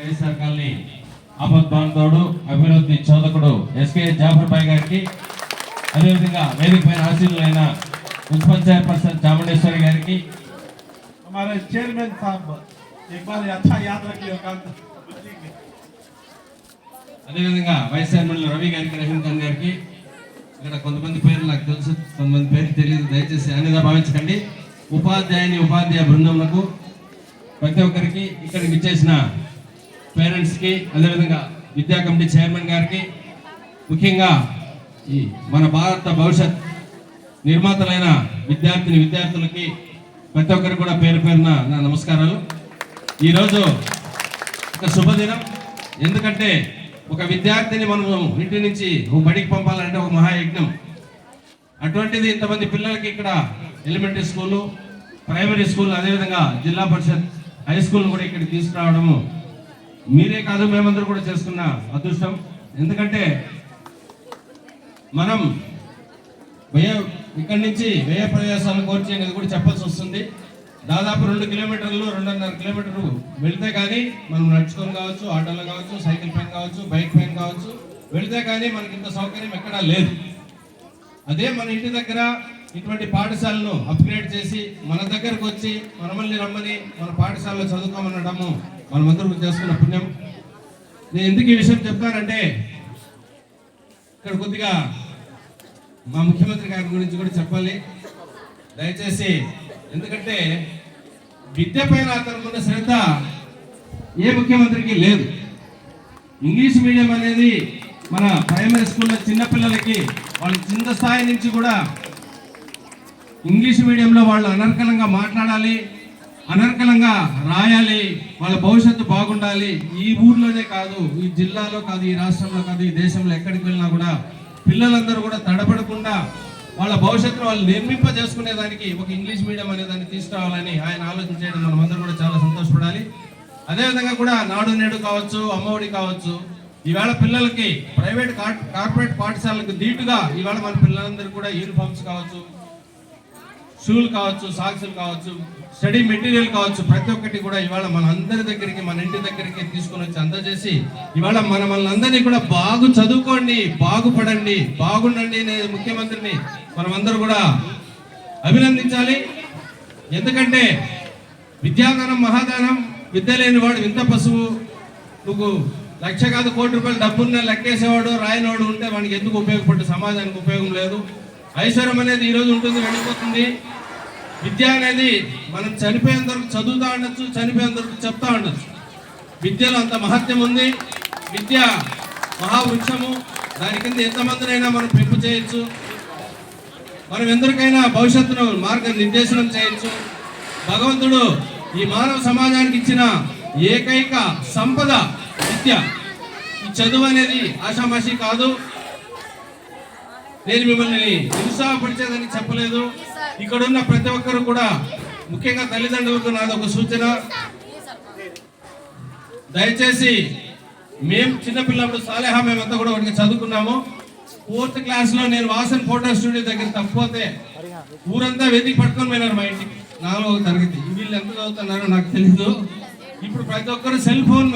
YSR colony ఆపద్బాంధవుడు అభివృద్ధి చోదకుడు SK Jafar భాయ్ గారికి, అదేవిధంగా వేదిక పైన ఆశీనులైన మున్సిపల్ చైర్పర్సన్ చాముండేశ్వరి గారికి, हमारे चेयरमैन साहब एक बार अच्छा याद रखिएगा। అదేవిధంగా వైస్ చైర్మన్ రవి గారికి, రహీం ఖాన్ గారికి, ఇక్కడ కొంతమంది పేర్లు నాకు తెలుసు, కొంతమంది పేర్లు తెలియదు, దయచేసి అన్నిగా భావించకండి. ఉపాధ్యాయ బృందములకు ప్రతి ఒక్కరికి, ఇక్కడికి విచ్చేసిన పేరెంట్స్కి, అదేవిధంగా విద్యా కమిటీ చైర్మన్ గారికి, ముఖ్యంగా ఈ మన భారత భవిష్యత్ నిర్మాతలైన విద్యార్థులకి ప్రతి ఒక్కరికి కూడా పేరు పేరున నా నమస్కారాలు. ఈరోజు ఒక శుభదినం. ఎందుకంటే ఒక విద్యార్థిని మనము ఇంటి నుంచి బడికి పంపాలంటే ఒక మహాయజ్ఞం. అటువంటిది ఇంతమంది పిల్లలకి ఇక్కడ ఎలిమెంటరీ స్కూలు, ప్రైమరీ స్కూల్, అదేవిధంగా జిల్లా పరిషత్ హై స్కూల్ కూడా ఇక్కడికి తీసుకురావడము మీరే కాదు, మేమందరూ కూడా చేసుకున్న అదృష్టం. ఎందుకంటే మనం ఇక్కడి నుంచి వ్యయ ప్రయాసాలు కోర్చి అనేది కూడా చెప్పాల్సి వస్తుంది. దాదాపు 2 కిలోమీటర్లు 2.5 కిలోమీటర్లు వెళితే కానీ మనం నడుచుకొని కావచ్చు, ఆటోలో కావచ్చు, సైకిల్ పైన కావచ్చు, బైక్ పైన కావచ్చు వెళితే కానీ మనకి ఇంత సౌకర్యం ఎక్కడా లేదు. అదే మన ఇంటి దగ్గర ఇటువంటి పాఠశాలను అప్గ్రేడ్ చేసి మన దగ్గరకు వచ్చి మనమల్ని రమ్మని మన పాఠశాలలో చదువుకోమనడము మనమందరూ చేసుకున్న పుణ్యం. నేను ఎందుకు ఈ విషయం చెప్తానంటే ఇక్కడ కొద్దిగా మా ముఖ్యమంత్రి గారి గురించి కూడా చెప్పాలి దయచేసి. ఎందుకంటే విద్య పైన అతనుకున్న శ్రద్ధ ఏ ముఖ్యమంత్రికి లేదు. ఇంగ్లీష్ మీడియం అనేది మన ప్రైమరీ స్కూల్లో చిన్నపిల్లలకి వాళ్ళు చిన్న స్థాయి నుంచి కూడా ఇంగ్లీష్ మీడియంలో వాళ్ళు అనర్గళంగా మాట్లాడాలి, అనర్గళంగా రాయాలి, వాళ్ళ భవిష్యత్తు బాగుండాలి. ఈ ఊర్లోనే కాదు, ఈ జిల్లాలో కాదు, ఈ రాష్ట్రంలో కాదు, ఈ దేశంలో ఎక్కడికి వెళ్ళినా కూడా పిల్లలందరూ కూడా తడబడకుండా వాళ్ళ భవిష్యత్తును వాళ్ళు నిర్మింపజేసుకునేదానికి ఒక ఇంగ్లీష్ మీడియం అనే దాన్ని తీసుకురావాలని ఆయన ఆలోచన చేయడం మనం అందరూ కూడా చాలా సంతోషపడాలి. అదేవిధంగా కూడా నాడు నేడు కావచ్చు, అమ్మఒడి కావచ్చు, ఈవేళ పిల్లలకి ప్రైవేట్ కార్పొరేట్ పాఠశాలకు ధీటుగా ఈవేళ మన పిల్లలందరూ కూడా యూనిఫామ్స్ కావచ్చు, షూలు కావచ్చు, సాక్సులు కావచ్చు, స్టడీ మెటీరియల్ కావచ్చు, ప్రతి ఒక్కటి కూడా ఇవాళ మన అందరి దగ్గరికి, మన ఇంటి దగ్గరికి తీసుకొని వచ్చి అందజేసి ఇవాళ మనల్ని అందరినీ కూడా బాగు చదువుకోండి, బాగుపడండి, బాగుండండి అనే ముఖ్యమంత్రిని మనమందరూ కూడా అభినందించాలి. ఎందుకంటే విద్యాదానం మహాదానం, విద్య లేని వాడు వింత పశువు. నువ్వు 1,00,000 కాదు 1,00,00,000 రూపాయలు డబ్బున్న లెక్కేసేవాడు, రాయనవాడు ఉంటే వానికి ఎందుకు ఉపయోగపడ్డ, సమాజానికి ఉపయోగం లేదు. ఐశ్వర్యం అనేది ఈరోజు ఉంటుంది, వెళ్ళిపోతుంది. విద్య అనేది మనం చనిపోయేంత వరకు చదువుతూ ఉండొచ్చు, చనిపోయేంత వరకు చెప్తా ఉండొచ్చు. విద్యలో అంత మహత్యం ఉంది. విద్య మహావృక్షము, దాని కింద ఎంతమందినైనా మనం పెంపు చేయొచ్చు. మనం ఎందరికైనా భవిష్యత్తును మార్గ నిర్దేశనం చేయొచ్చు. భగవంతుడు ఈ మానవ సమాజానికి ఇచ్చిన ఏకైక సంపద విద్య. ఈ చదువు అనేది ఆషామాషి కాదు. నేను మిమ్మల్ని నిరుత్సాహపరిచేదని చెప్పలేదు. ఇక్కడ ఉన్న ప్రతి ఒక్కరు కూడా, ముఖ్యంగా తల్లిదండ్రులకు నాది ఒక సూచన, దయచేసి మేము చిన్నపిల్లప్పుడు సాలేహా మేమంతా కూడా వాటికి చదువుకున్నాము. 4th క్లాస్లో నేను వాసన్ ఫోటో స్టూడియో దగ్గర తప్పిపోతే ఊరంతా వెతికి పట్టుకొని పోయినారు మా ఇంటికి. 4వ తరగతి. వీళ్ళు ఎంత చదువుతున్నారో నాకు తెలీదు. ఇప్పుడు ప్రతి ఒక్కరు సెల్ ఫోన్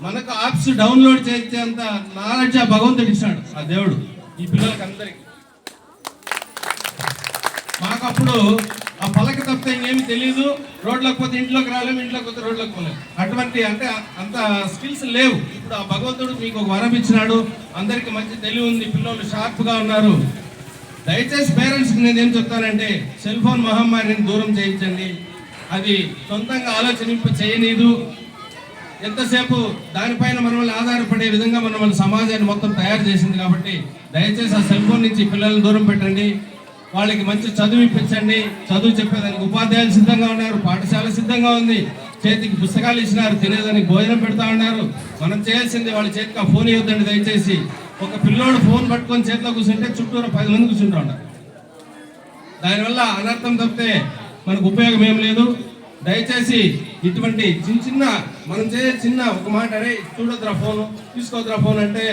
మనకు యాప్స్ డౌన్లోడ్ చేసేంత నాలెడ్జ్ ఆ భగవంతుడు ఇచ్చాడు, ఆ దేవుడు ఈ పిల్లలకి అందరికి. మాకప్పుడు ఆ పలక తప్పితే ఇంకేమి తెలియదు. రోడ్లోకి పోతే ఇంట్లోకి రాలేము, ఇంట్లోకి పోతే రోడ్లోకి పోలేము. అటువంటి అంటే అంత స్కిల్స్ లేవు. ఇప్పుడు ఆ భగవంతుడు మీకు ఒక వరం ఇచ్చినాడు, అందరికి మంచి తెలివి ఉంది, పిల్లలు షార్ప్గా ఉన్నారు. దయచేసి పేరెంట్స్కి నేను ఏం చెప్తానంటే, సెల్ ఫోన్ మహమ్మారిని దూరం చేయించండి. అది సొంతంగా ఆలోచనింప చేయనీదు. ఎంతసేపు దానిపైన మనల్ని ఆధారపడే విధంగా మన సమాజాన్ని మొత్తం తయారు చేసింది. కాబట్టి దయచేసి ఆ సెల్ ఫోన్ నుంచి పిల్లల్ని దూరం పెట్టండి. వాళ్ళకి మంచి చదువు ఇప్పించండి. చదువు చెప్పేదానికి ఉపాధ్యాయులు సిద్ధంగా ఉన్నారు, పాఠశాల సిద్ధంగా ఉంది, చేతికి పుస్తకాలు ఇచ్చినారు, తినేదానికి భోజనం పెడతా ఉన్నారు. మనం చేయాల్సింది వాళ్ళ చేతికి ఆ ఫోన్ ఇవ్వద్దండి దయచేసి. ఒక పిల్లోడు ఫోన్ పట్టుకొని చేతిలో కూర్చుంటే చుట్టూరు 10 మంది కూర్చుంటూ ఉంటారు. దానివల్ల అనర్థం తప్పితే మనకు ఉపయోగం ఏం లేదు. దయచేసి ఇటువంటి చిన్న మనం చిన్న ఒక మాట, అరే చూడొద్దురా ఫోను, తీసుకోవద్దురా ఫోన్ అంటే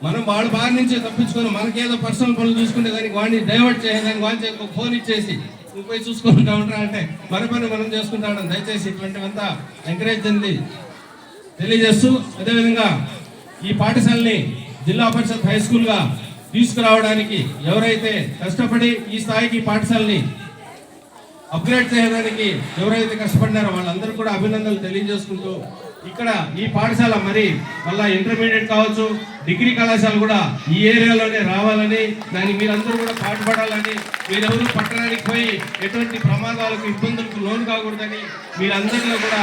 మనం వాళ్ళ బారి నుంచి తప్పించుకొని మనకేదో పర్సనల్ పనులు చూసుకునే దానికి వాడిని డైవర్ట్ చేసేదానికి వాడి ఒక ఫోన్ ఇచ్చేసి నువ్వు పోయి చూసుకుంటా ఉంటారా అంటే మన పని మనం చేసుకుంటా ఉంటాం. దయచేసి ఇటువంటివంతా ఎంకరేజ్ చేయండి. తెలియజేస్తూ, అదేవిధంగా ఈ పాఠశాలని జిల్లా పరిషత్ హై స్కూల్గా తీసుకురావడానికి ఎవరైతే కష్టపడి ఈ స్థాయికి పాఠశాలని అప్గ్రేడ్ చేయడానికి ఎవరైతే కష్టపడినారో వాళ్ళందరూ కూడా అభినందనలు తెలియజేసుకుంటూ, ఇక్కడ ఈ పాఠశాల మరి మళ్ళా ఇంటర్మీడియట్ కావచ్చు, డిగ్రీ కళాశాల కూడా ఈ ఏరియాలోనే రావాలని, దానికి మీరందరూ కూడా పాటుపడాలని, మీరెవరూ పట్టణానికి పోయి ఎటువంటి ప్రమాదాలకు ఇబ్బందులకు లోను కాకూడదని మీరందరిలో కూడా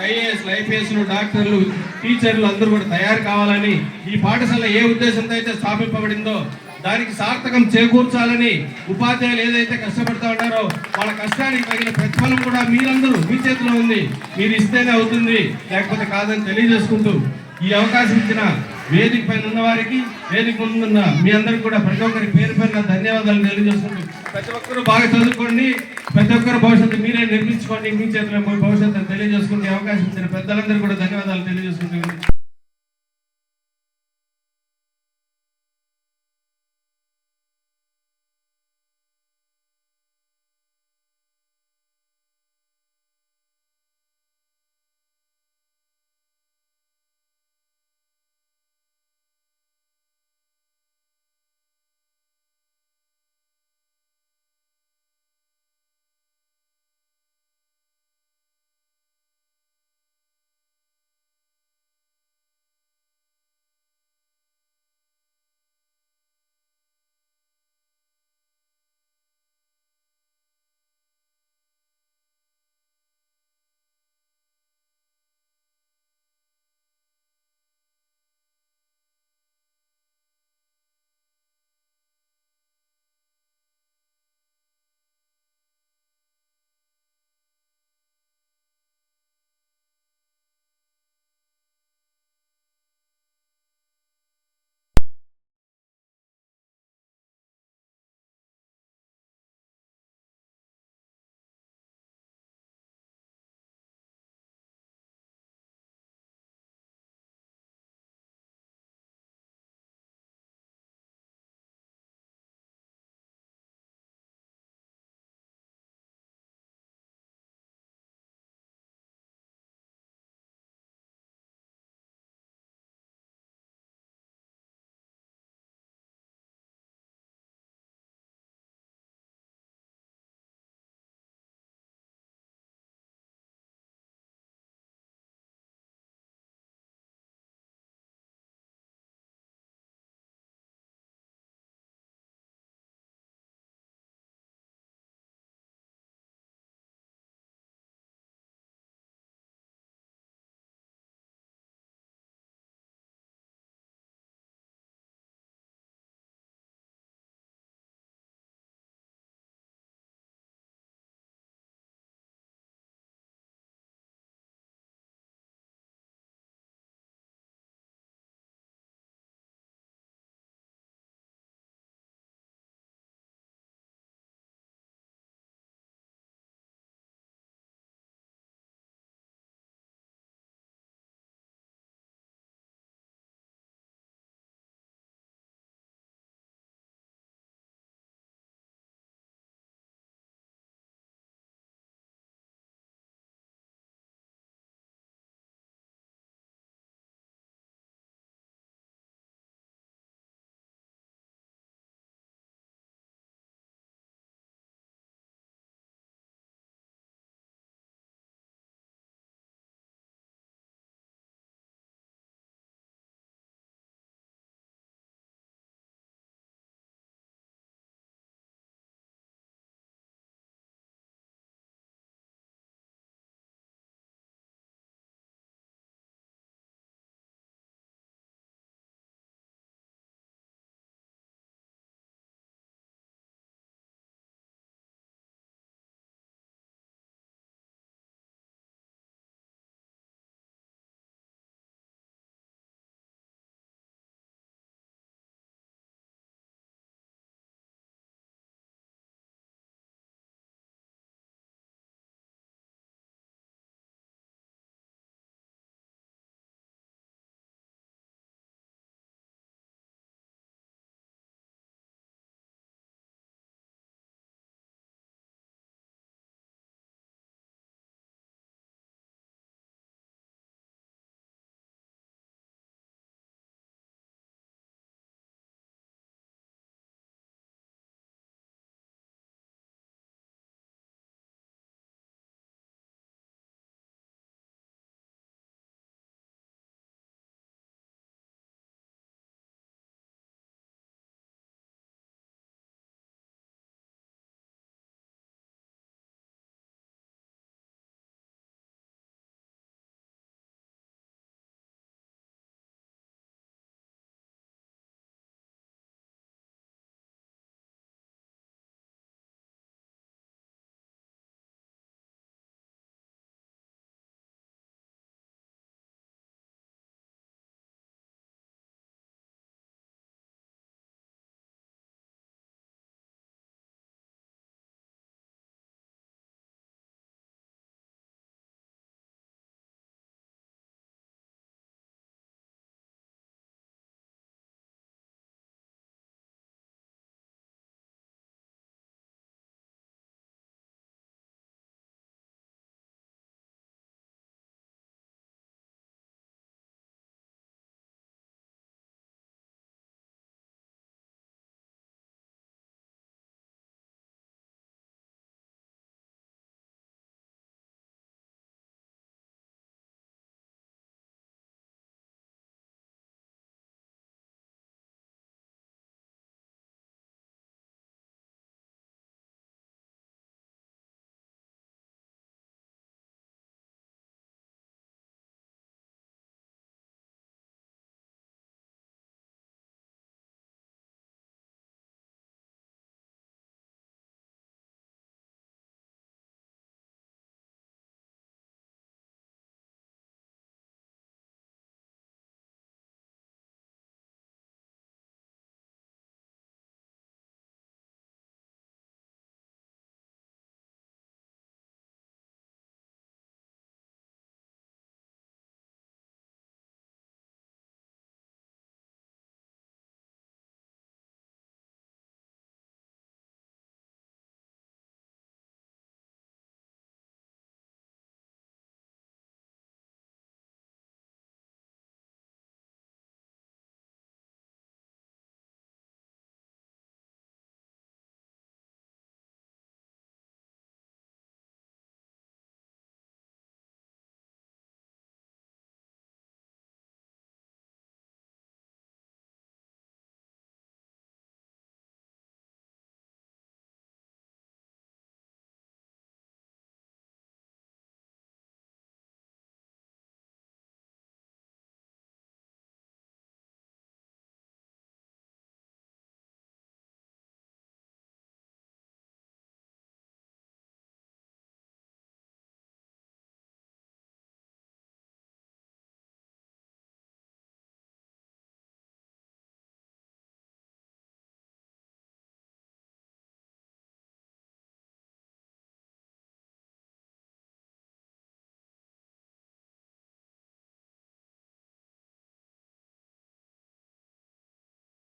ఐఏఎస్లు, ఐపీఎస్లు, డాక్టర్లు, టీచర్లు అందరూ కూడా తయారు కావాలని, ఈ పాఠశాల ఏ ఉద్దేశంతో అయితే స్థాపింపబడిందో దానికి సార్థకం చేకూర్చాలని, ఉపాధ్యాయులు ఏదైతే కష్టపడతా ఉన్నారో వాళ్ళ కష్టానికి తగిన ప్రతిఫలం కూడా మీరందరూ మీ చేతిలో ఉంది, మీరు ఇస్తేనే అవుతుంది, లేకపోతే కాదని తెలియజేసుకుంటూ, ఈ అవకాశం ఇచ్చిన వేదిక పైన ఉన్న వారికి, వేదిక ముందున్న మీ అందరికి కూడా ప్రతి ఒక్కరి పేరు పేరున ధన్యవాదాలు తెలియజేసుకుంటూ, ప్రతి ఒక్కరు బాగా చదువుకోండి, ప్రతి ఒక్కరు భవిష్యత్తు మీరే నిర్మించుకోండి, మీ చేతిలో భవిష్యత్తు తెలియజేసుకుంటే అవకాశం ఇచ్చిన పెద్దలందరూ కూడా ధన్యవాదాలు తెలియజేసుకుంటూ